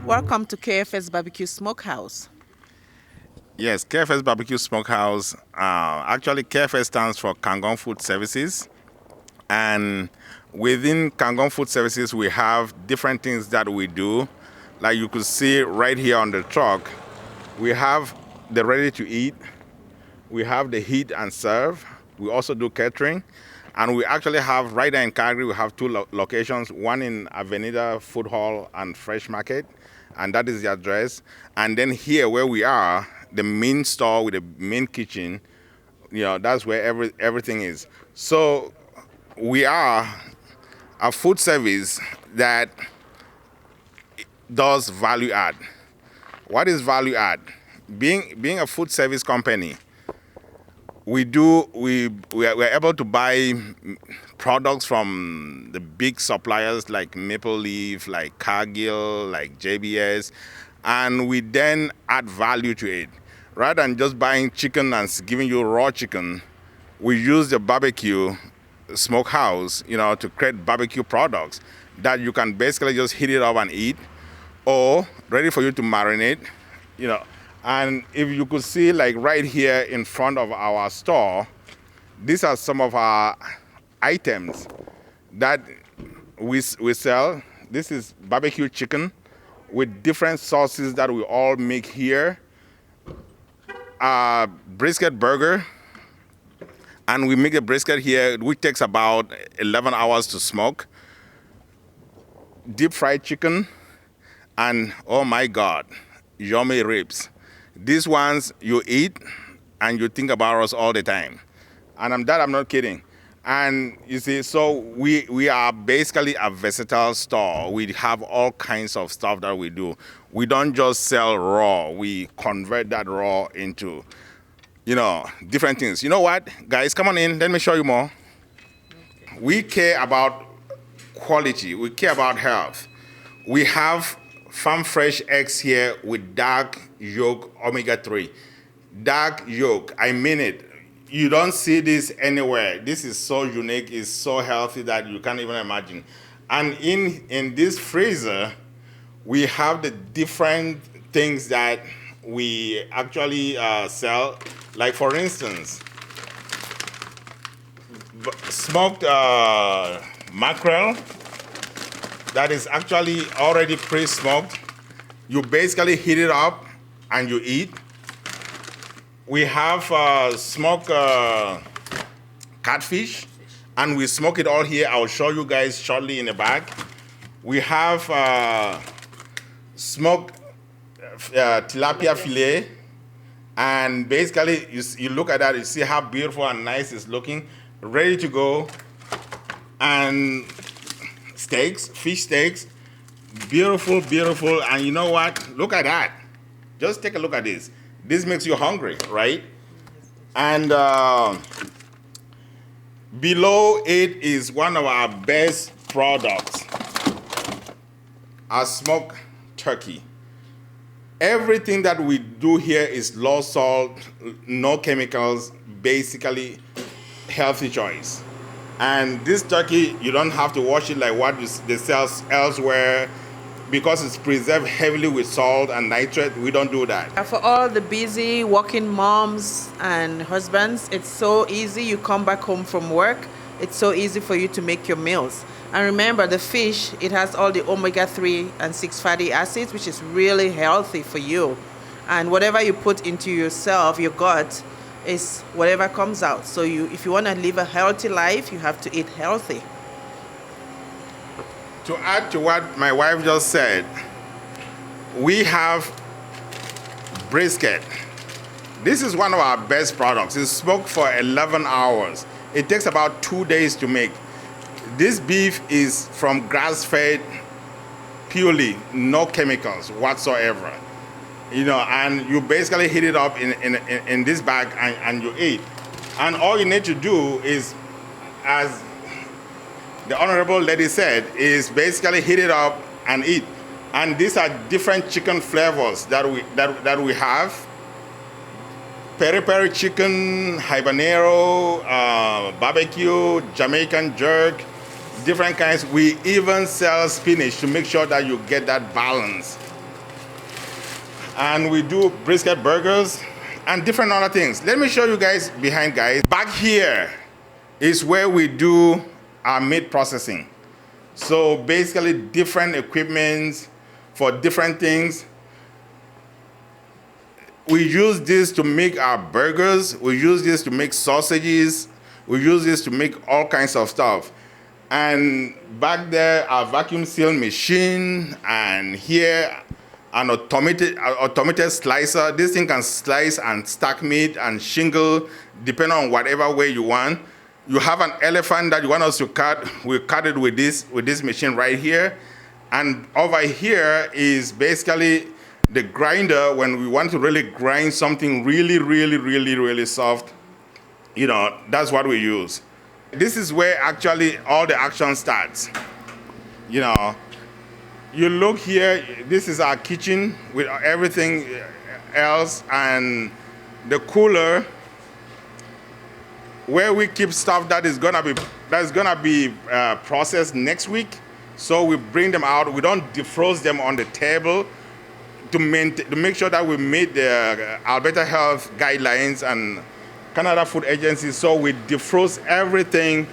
Welcome to KFS BBQ Smokehouse. Yes, KFS BBQ Smokehouse. Actually, KFS stands for Kangong Food Services. And within Kangong Food Services, we have different things that we do. Like you could see right here on the truck, we have the ready to eat, we have the heat and serve, we also do catering. And we actually have, right there in Calgary, we have two locations, one in Avenida Food Hall and Fresh Market, and that is the address. And then here where we are, the main store with the main kitchen, that's where everything is. So we are a food service that does value add. What is value add? Being a food service company, we're able to buy products from the big suppliers like Maple Leaf, like Cargill, like JBS, and we then add value to it. Rather than just buying chicken and giving you raw chicken, we use the barbecue smokehouse, to create barbecue products that you can basically just heat it up and eat, or ready for you to marinate, And if you could see, like right here in front of our store, these are some of our items that we sell. This is barbecue chicken with different sauces that we all make here. Brisket burger, and we make a brisket here, which takes about 11 hours to smoke. Deep fried chicken, and oh my God, yummy ribs. These ones you eat and you think about us all the time. And I'm not kidding. And you see, so we are basically a versatile store. We have all kinds of stuff that we do. We don't just sell raw. We convert that raw into, different things. You know what? Guys, come on in. Let me show you more. We care about quality. We care about health. We have farm fresh eggs here with dark yolk omega-3. Dark yolk, I mean it. You don't see this anywhere. This is so unique, it's so healthy that you can't even imagine. And in this freezer, we have the different things that we actually sell. Like for instance, smoked mackerel that is actually already pre-smoked. You basically heat it up and you eat. We have smoked catfish, and we smoke it all here. I'll show you guys shortly in the back. We have smoked tilapia fillet, and basically you look at that, you see how beautiful and nice it's looking, ready to go. And steaks, fish steaks, beautiful, beautiful. And you know what? Look at that. Just take a look at this. This makes you hungry, right? And below it is one of our best products, our smoked turkey. Everything that we do here is low salt, no chemicals, basically healthy choice. And this turkey, you don't have to wash it like what they sell elsewhere, because it's preserved heavily with salt and nitrate. We don't do that. For all the busy working moms and husbands, it's so easy. You come back home from work, it's so easy for you to make your meals. And remember, the fish, it has all the omega-3 and 6 fatty acids, which is really healthy for you. And whatever you put into yourself, your gut, is whatever comes out. So if you want to live a healthy life, you have to eat healthy. To add to what my wife just said, we have brisket. This is one of our best products. It's smoked for 11 hours. It takes about 2 days to make. This beef is from grass-fed, purely, no chemicals whatsoever. And you basically heat it up in this bag and you eat. And all you need to do is, as the honorable lady said, is basically heat it up and eat. And these are different chicken flavors that we have. Peri-peri chicken, habanero, barbecue, Jamaican jerk, different kinds. We even sell spinach to make sure that you get that balance. And we do brisket burgers and different other things. Let me show you guys behind, guys. Back here is where we do our meat processing. So basically different equipments for different things. We use this to make our burgers. We use this to make sausages. We use this to make all kinds of stuff. And back there, our vacuum seal machine, and here, an automated slicer. This thing can slice and stack meat and shingle, depending on whatever way you want. You have an elephant that you want us to cut. We cut it with this machine right here. And over here is basically the grinder when we want to really grind something really soft. You know, that's what we use. This is where actually all the action starts. You know, you look here, this is our kitchen with everything else, and the cooler where we keep stuff that is gonna be processed next week. So we bring them out. We don't defrost them on the table to make sure that we meet the Alberta Health guidelines and Canada Food Agency. So we defrost everything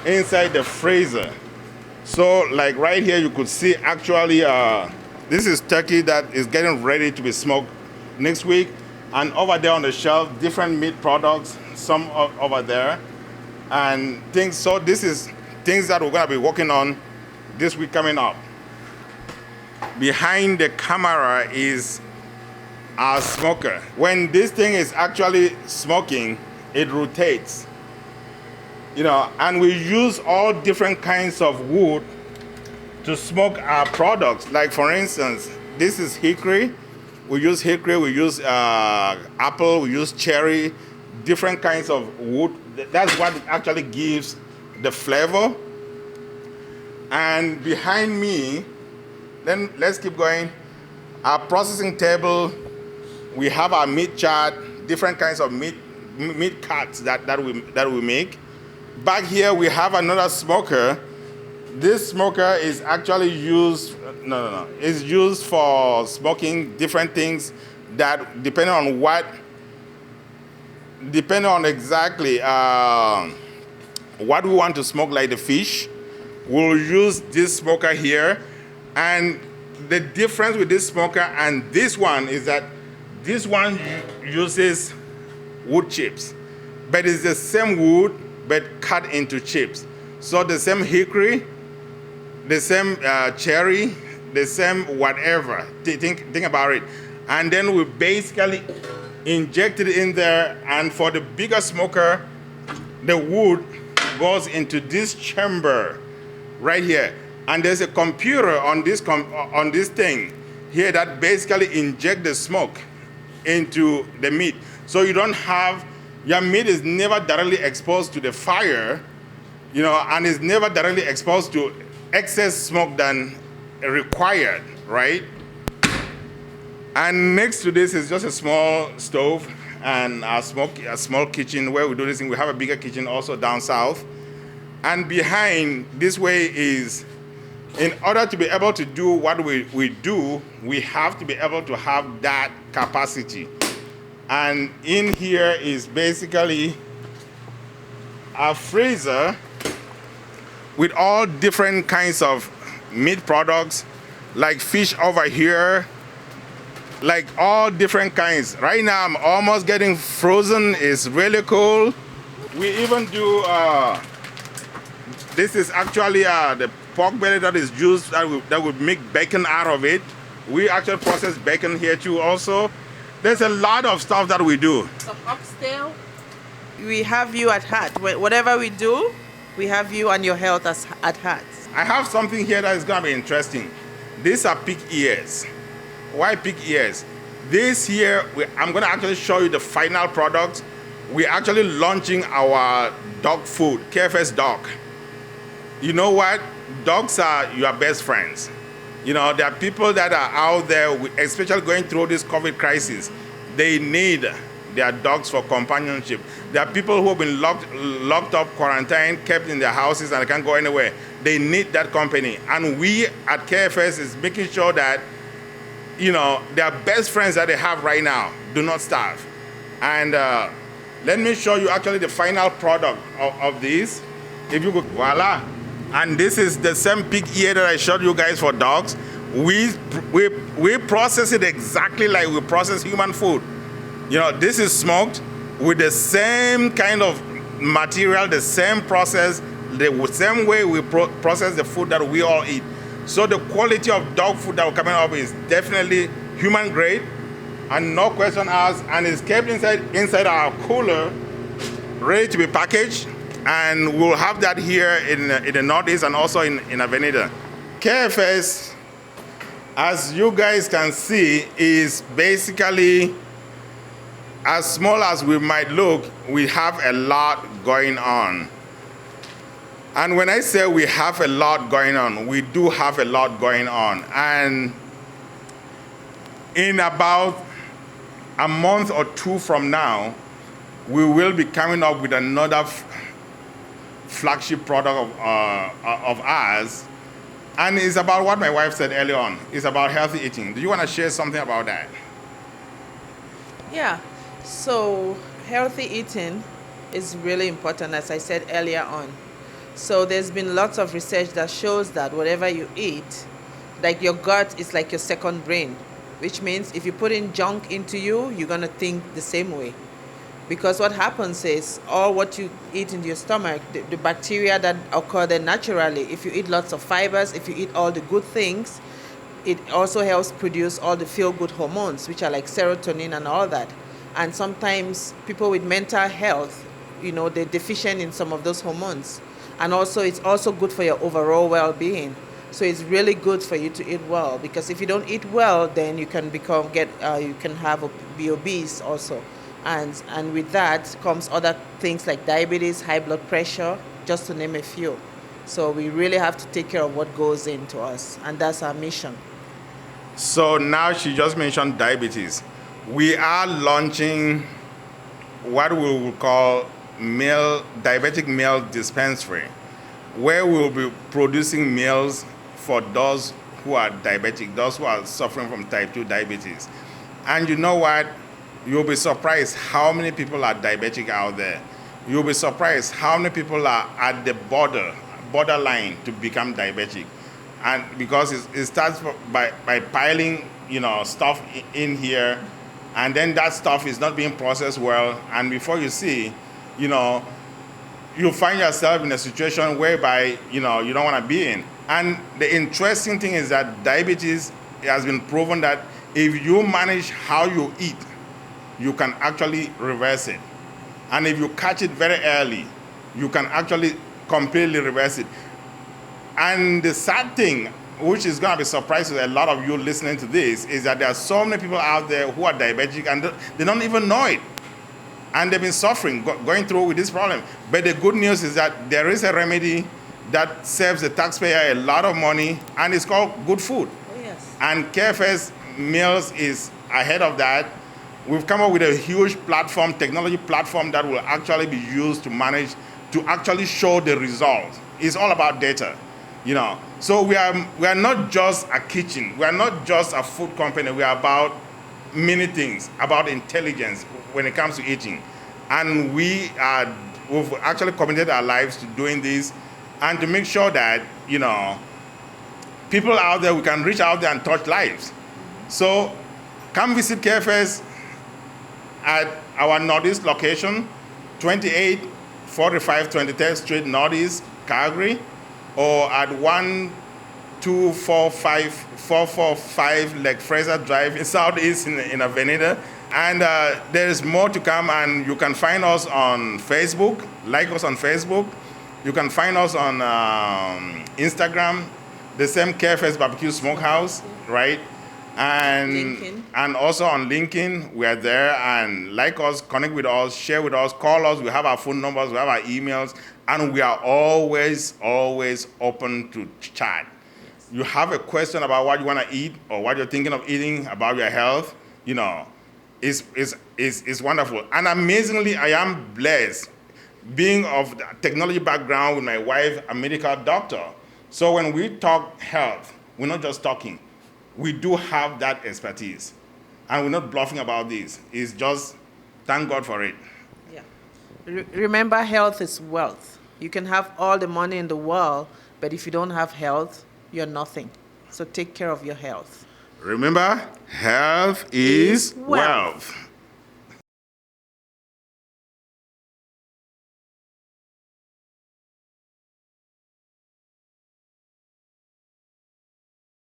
inside the freezer. So like right here, you could see actually this is turkey that is getting ready to be smoked next week. And over there on the shelf, different meat products, some over there, and things. So this is things that we're gonna be working on this week coming up. Behind the camera is our smoker. When this thing is actually smoking, it rotates. You know, and we use all different kinds of wood to smoke our products. Like for instance, this is hickory. We use hickory, we use apple, we use cherry, different kinds of wood. That's what actually gives the flavor. And behind me, then let's keep going. Our processing table, we have our meat chart, different kinds of meat cuts that we make. Back here we have another smoker. This smoker is actually used, it's used for smoking different things that depending on exactly what we want to smoke, like the fish. We'll use this smoker here. And the difference with this smoker and this one is that this one uses wood chips, but it's the same wood, but cut into chips. So the same hickory, the same cherry, the same whatever. Think about it. And then we basically inject it in there. And for the bigger smoker, the wood goes into this chamber right here. And there's a computer on this thing here that basically inject the smoke into the meat. So you don't have, your meat is never directly exposed to the fire, you know, and is never directly exposed to excess smoke than required, right? And next to this is just a small stove and a small kitchen where we do this thing. We have a bigger kitchen also down south. And behind this way is, in order to be able to do what we do, we have to be able to have that capacity. And in here is basically a freezer with all different kinds of meat products, like fish over here, like all different kinds. Right now I'm almost getting frozen. It's really cool. We even do, this is actually the pork belly that is used, that would make bacon out of it. We actually process bacon here too also. There's a lot of stuff that we do. Some oxtail. We have you at heart. Whatever we do, we have you and your health at heart. I have something here that is going to be interesting. These are pig ears. Why pig ears? This here, I'm going to actually show you the final product. We're actually launching our dog food, KFS dog. You know what? Dogs are your best friends. You know, there are people that are out there, especially going through this COVID crisis. They need their dogs for companionship. There are people who have been locked up, quarantined, kept in their houses, and they can't go anywhere. They need that company. And we at KFS is making sure that their best friends that they have right now. Do not starve. And let me show you actually the final product of this. If you go, voila. And this is the same pig ear that I showed you guys for dogs. We process it exactly like we process human food. This is smoked with the same kind of material, the same process, the same way we process the food that we all eat. So the quality of dog food that we're coming up is definitely human grade, and no question asked, and it's kept inside our cooler, ready to be packaged, and we'll have that here in the Northeast and also in Avenida. KFS, as you guys can see, is basically, as small as we might look, we have a lot going on. And when I say we have a lot going on, we do have a lot going on. And in about a month or two from now, we will be coming up with another flagship product of ours. And it's about what my wife said earlier on. It's about healthy eating. Do you want to share something about that? Yeah. So healthy eating is really important, as I said earlier on. So there's been lots of research that shows that whatever you eat, like your gut is like your second brain, which means if you put in junk into you, you're going to think the same way. Because what happens is all what you eat into your stomach, the bacteria that occur there naturally, if you eat lots of fibers, if you eat all the good things, it also helps produce all the feel-good hormones, which are like serotonin and all that. And sometimes people with mental health, they're deficient in some of those hormones. And also, it's also good for your overall well-being. So it's really good for you to eat well, because if you don't eat well, then you can be obese also. And with that comes other things like diabetes, high blood pressure, just to name a few. So we really have to take care of what goes into us, and that's our mission. So now she just mentioned diabetes. We are launching what we will call diabetic meal dispensary, where we'll be producing meals for those who are diabetic, those who are suffering from type 2 diabetes. And you know what? You'll be surprised how many people are diabetic out there. You'll be surprised how many people are at the borderline to become diabetic. And because it starts by piling, stuff in here, and then that stuff is not being processed well, and before you see, you find yourself in a situation whereby, you don't want to be in. And the interesting thing is that diabetes, it has been proven that if you manage how you eat, you can actually reverse it. And if you catch it very early, you can actually completely reverse it. And the sad thing, which is going to be surprising to a lot of you listening to this, is that there are so many people out there who are diabetic and they don't even know it. And they've been suffering, going through with this problem. But the good news is that there is a remedy that saves the taxpayer a lot of money, and it's called good food. Oh, yes. And KFS Meals is ahead of that. We've come up with a huge platform, technology platform, that will actually be used to actually show the results. It's all about data, So we are not just a kitchen. We are not just a food company. We are about many things, about intelligence when it comes to eating. And we've actually committed our lives to doing this and to make sure that, people out there, we can reach out there and touch lives. So come visit KFS at our Northeast location, 2845 23rd Street Northeast, Calgary, or at 1245445 Lake Fraser Drive in Southeast in Avenida. And there is more to come, and you can find us on Facebook, like us on Facebook. You can find us on Instagram, the same KFS BBQ Smokehouse, right? And also on LinkedIn, we are there. And like us, connect with us, share with us, call us. We have our phone numbers, we have our emails, and we are always open to chat. You have a question about what you want to eat or what you're thinking of eating, about your health, it's wonderful. And amazingly, I am blessed, being of the technology background with my wife, a medical doctor. So when we talk health, we're not just talking. we do have that expertise. And we're not bluffing about this. It's just, thank God for it. Yeah. Remember, health is wealth. You can have all the money in the world, but if you don't have health, you're nothing. So take care of your health. Remember, health is wealth.